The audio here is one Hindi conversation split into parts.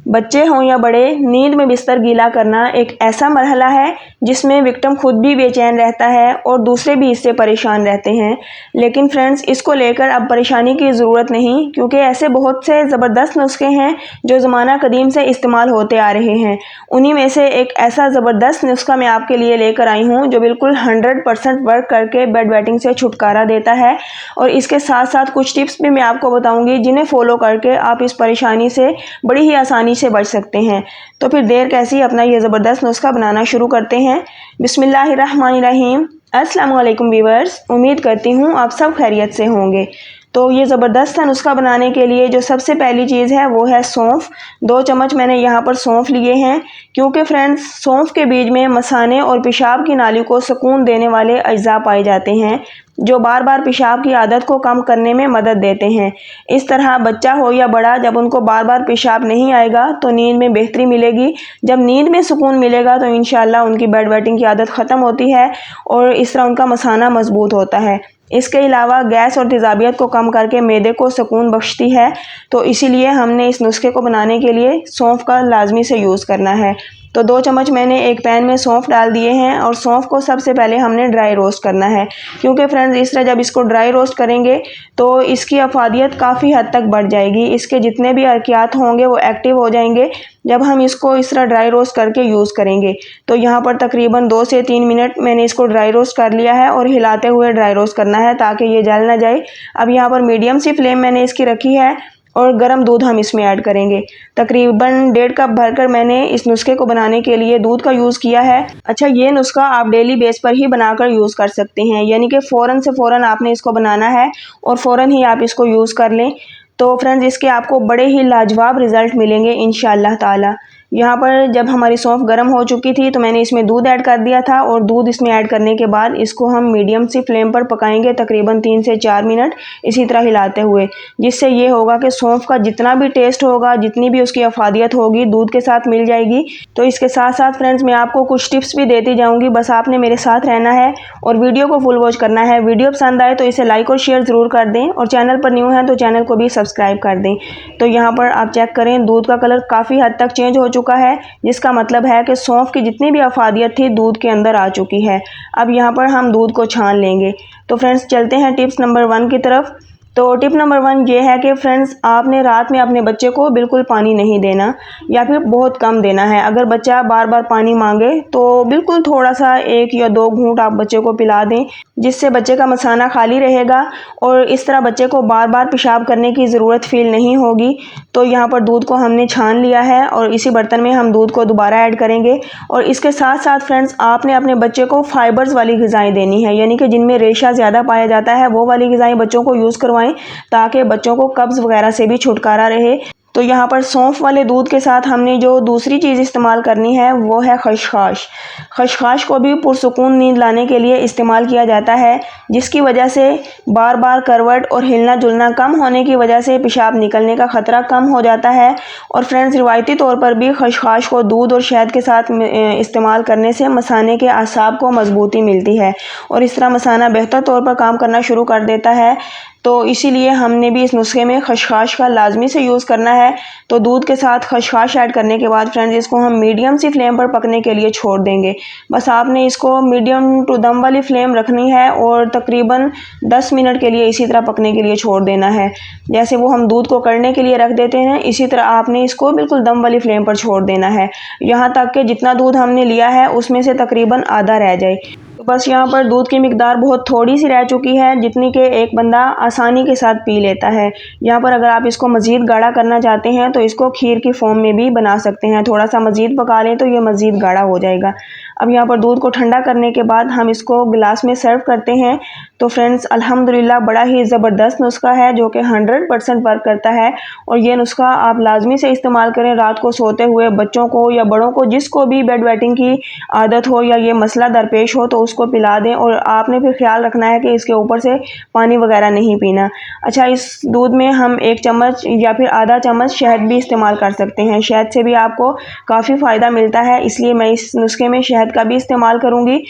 बच्चे हों या बड़े, नींद में बिस्तर गीला करना एक ऐसा मरहला है जिसमें विक्टिम खुद भी बेचैन रहता है और दूसरे भी इससे परेशान रहते हैं। लेकिन फ्रेंड्स, इसको लेकर अब परेशानी की ज़रूरत नहीं, क्योंकि ऐसे बहुत से ज़बरदस्त नुस्खे हैं जो ज़माना कदीम से इस्तेमाल होते आ रहे हैं। उन्हीं में से एक ऐसा ज़बरदस्त नुस्खा मैं आपके लिए लेकर आई हूँ जो बिल्कुल 100% वर्क करके बेड वेटिंग से छुटकारा देता है। और इसके साथ साथ कुछ टिप्स भी मैं आपको बताऊँगी जिन्हें फॉलो करके आप इस परेशानी से बड़ी ही आसानी से बच सकते हैं। तो फिर देर कैसी, अपना ये ज़बरदस्त नुस्खा बनाना शुरू करते हैं। बिस्मिल्लाहिर्रहमानिर्रहीम। अस्सलाम वालेकुम व्यूअर्स, उम्मीद करती हूँ आप सब खैरियत से होंगे। तो ये ज़बरदस्त नुस्खा बनाने के लिए जो सबसे पहली चीज़ है वो है सौंफ। 2 चम्मच मैंने यहाँ पर सौंफ लिए हैं, क्योंकि फ्रेंड्स सौंफ के बीज में मसाने और पेशाब की नाली को सुकून देने वाले अज्जा पाए जाते हैं जो बार बार पेशाब की आदत को कम करने में मदद देते हैं। इस तरह बच्चा हो या बड़ा, जब उनको बार बार पेशाब नहीं आएगा तो नींद में बेहतरी मिलेगी। जब नींद में सुकून मिलेगा तो इंशाल्लाह उनकी बेड वेटिंग की आदत ख़त्म होती है और इस तरह उनका मसाना मजबूत होता है। इसके अलावा गैस और तेज़ाबियत को कम करके मैदे को सुकून बख्शती है। तो इसीलिए हमने इस नुस्खे को बनाने के लिए सौंफ का लाजमी से यूज़ करना है। तो 2 चम्मच मैंने एक पैन में सौंफ डाल दिए हैं और सौंफ को सबसे पहले हमने ड्राई रोस्ट करना है, क्योंकि फ्रेंड्स इस तरह जब इसको ड्राई रोस्ट करेंगे तो इसकी अफादियत काफ़ी हद तक बढ़ जाएगी। इसके जितने भी अरकियात होंगे वो एक्टिव हो जाएंगे जब हम इसको इस तरह ड्राई रोस्ट करके यूज़ करेंगे। तो यहाँ पर तकरीबन 2 से 3 मिनट मैंने इसको ड्राई रोस्ट कर लिया है और हिलाते हुए ड्राई रोस्ट करना है ताकि ये जल ना जाए। अब यहाँ पर मीडियम सी फ्लेम मैंने इसकी रखी है और गर्म दूध हम इसमें ऐड करेंगे। तकरीबन 1.5 कप भरकर मैंने इस नुस्खे को बनाने के लिए दूध का यूज़ किया है। अच्छा, ये नुस्खा आप डेली बेस पर ही बनाकर यूज़ कर सकते हैं, यानी कि फ़ौरन से फ़ौरन आपने इसको बनाना है और फ़ौरन ही आप इसको यूज़ कर लें। तो फ्रेंड्स, इसके आपको बड़े ही लाजवाब रिज़ल्ट मिलेंगे इंशाअल्लाह ताला। यहाँ पर जब हमारी सौंफ गर्म हो चुकी थी तो मैंने इसमें दूध ऐड कर दिया था और दूध इसमें ऐड करने के बाद इसको हम मीडियम सी फ्लेम पर पकाएंगे तकरीबन 3 से 4 मिनट, इसी तरह हिलाते हुए। जिससे ये होगा कि सौंफ का जितना भी टेस्ट होगा, जितनी भी उसकी अफादियत होगी, दूध के साथ मिल जाएगी। तो इसके साथ साथ फ्रेंड्स मैं आपको कुछ टिप्स भी देती जाऊँगी, बस आपने मेरे साथ रहना है और वीडियो को फुल वॉच करना है। वीडियो पसंद आए तो इसे लाइक और शेयर ज़रूर कर दें और चैनल पर न्यू हैं तो चैनल को भी सब्सक्राइब कर दें। तो यहाँ पर आप चेक करें, दूध का कलर काफ़ी हद तक चेंज हो चुका है, जिसका मतलब है कि सौंफ की जितनी भी अफादियत थी दूध के अंदर आ चुकी है। अब यहाँ पर हम दूध को छान लेंगे। तो फ्रेंड्स चलते हैं टिप्स नंबर 1 की तरफ। तो टिप नंबर 1 ये है कि फ्रेंड्स आपने रात में अपने बच्चे को बिल्कुल पानी नहीं देना या फिर बहुत कम देना है। अगर बच्चा बार बार पानी मांगे तो बिल्कुल थोड़ा सा 1 या 2 घूंट आप बच्चे को पिला दें, जिससे बच्चे का मसाना खाली रहेगा और इस तरह बच्चे को बार बार पेशाब करने की ज़रूरत फ़ील नहीं होगी। तो यहाँ पर दूध को हमने छान लिया है और इसी बर्तन में हम दूध को दोबारा ऐड करेंगे। और इसके साथ साथ फ्रेंड्स आपने अपने बच्चे को फाइबर्स वाली ग़िज़ाएँ देनी है, यानी कि जिनमें रेशा ज़्यादा पाया जाता है वो वाली ग़िज़ाएँ बच्चों को यूज़ करवाएं ताकि बच्चों को कब्ज़ वगैरह से भी छुटकारा रहे। तो यहाँ पर सौंफ वाले दूध के साथ हमने जो दूसरी चीज़ इस्तेमाल करनी है वो है खसखस। खसखस को भी पुरसुकून नींद लाने के लिए इस्तेमाल किया जाता है, जिसकी वजह से बार बार करवट और हिलना जुलना कम होने की वजह से पेशाब निकलने का ख़तरा कम हो जाता है। और फ्रेंड्स रिवायती तौर पर भी खसखस को दूध और शहद के साथ इस्तेमाल करने से मसाने के आसाब को मजबूती मिलती है और इस तरह मसाना बेहतर तौर पर काम करना शुरू कर देता है। तो इसीलिए हमने भी इस नुस्खे में खसखस का लाजमी से यूज़ करना है। तो दूध के साथ खसखस ऐड करने के बाद फ्रेंड्स इसको हम मीडियम सी फ्लेम पर पकने के लिए छोड़ देंगे। बस आपने इसको मीडियम टू दम वाली फ्लेम रखनी है और तकरीबन 10 मिनट के लिए इसी तरह पकने के लिए छोड़ देना है। जैसे वो हम दूध को कड़ने के लिए रख देते हैं, इसी तरह आपने इसको बिल्कुल दम वाली फ्लेम पर छोड़ देना है, यहाँ तक कि जितना दूध हमने लिया है उसमें से तकरीबन आधा रह जाए। तो बस यहाँ पर दूध की मिकदार बहुत थोड़ी सी रह चुकी है, जितनी कि एक बंदा आसानी के साथ पी लेता है। यहाँ पर अगर आप इसको मज़ीद गाढ़ा करना चाहते हैं तो इसको खीर की फॉर्म में भी बना सकते हैं। थोड़ा सा मज़ीद पका लें तो ये मज़ीद गाढ़ा हो जाएगा। अब यहाँ पर दूध को ठंडा करने के बाद हम इसको गिलास में सर्व करते हैं। तो फ्रेंड्स अल्हम्दुलिल्लाह बड़ा ही ज़बरदस्त नुस्खा है जो कि 100% वर्क करता है और ये नुस्खा आप लाजमी से इस्तेमाल करें। रात को सोते हुए बच्चों को या बड़ों को, जिसको भी बेड वेटिंग की आदत हो या ये मसला दरपेश हो, तो उसको पिला दें। और आपने फिर ख्याल रखना है कि इसके ऊपर से पानी वगैरह नहीं पीना। अच्छा, इस दूध में हम 1 चम्मच या फिर आधा चम्मच शहद भी इस्तेमाल कर सकते हैं। शहद से भी आपको काफ़ी फ़ायदा मिलता है, इसलिए मैं इस नुस्खे में शहद का भी इस्तेमाल करूँगी।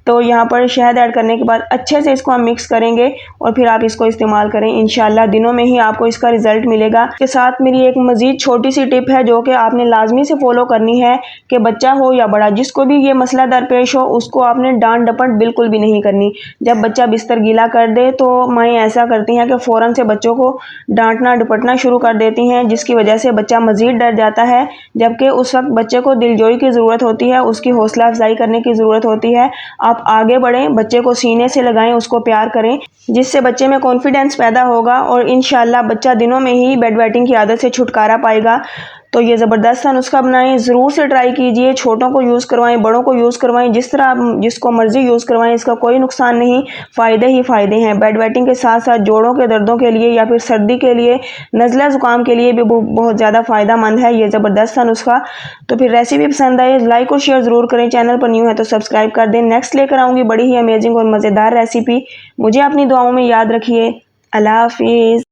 तो यहाँ पर शहद ऐड करने के बाद अच्छे से इसको हम मिक्स करेंगे और फिर आप इसको इस्तेमाल करें। इंशाल्लाह दिनों में ही आपको इसका रिजल्ट मिलेगा। इसके साथ मेरी एक मज़ीद छोटी सी टिप है जो कि आपने लाजमी से फॉलो करनी है कि बच्चा हो या बड़ा, जिसको भी ये मसला दरपेश हो उसको आपने डांट डपट बिल्कुल भी नहीं करनी। जब बच्चा बिस्तर गीला कर दे तो माएँ ऐसा करती हैं कि फ़ौरन से बच्चों को डांटना डपटना शुरू कर देती हैं, जिसकी वजह से बच्चा मज़ीद डर जाता है, जबकि उस वक्त बच्चे को दिलजोई की ज़रूरत होती है, उसकी हौसला अफजाई करने की ज़रूरत होती है। आप आगे बढ़ें, बच्चे को सीने से लगाएं, उसको प्यार करें, जिससे बच्चे में कॉन्फिडेंस पैदा होगा और इंशाल्लाह बच्चा दिनों में ही बेड वेटिंग की आदत से छुटकारा पाएगा। तो ये ज़बरदस्त सा नुस्खा बनाएं, ज़रूर से ट्राई कीजिए। छोटों को यूज़ करवाएं, बड़ों को यूज़ करवाएं, जिस तरह आप जिसको मर्ज़ी यूज़ करवाएं, इसका कोई नुकसान नहीं, फ़ायदे ही फ़ायदे हैं। बेड वेटिंग के साथ साथ जोड़ों के दर्दों के लिए या फिर सर्दी के लिए, नज़ला ज़ुकाम के लिए भी बहुत ज़्यादा फ़ायदेमंद है ये ज़बरदस्त सा नुस्खा। तो फिर रेसिपी पसंद आए लाइक और शेयर ज़रूर करें। चैनल पर न्यू है तो सब्सक्राइब कर दें। नेक्स्ट लेकर आऊँगी बड़ी ही अमेजिंग और मज़ेदार रेसिपी। मुझे अपनी दुआओं में याद रखिए। अल्लाह हाफिज़।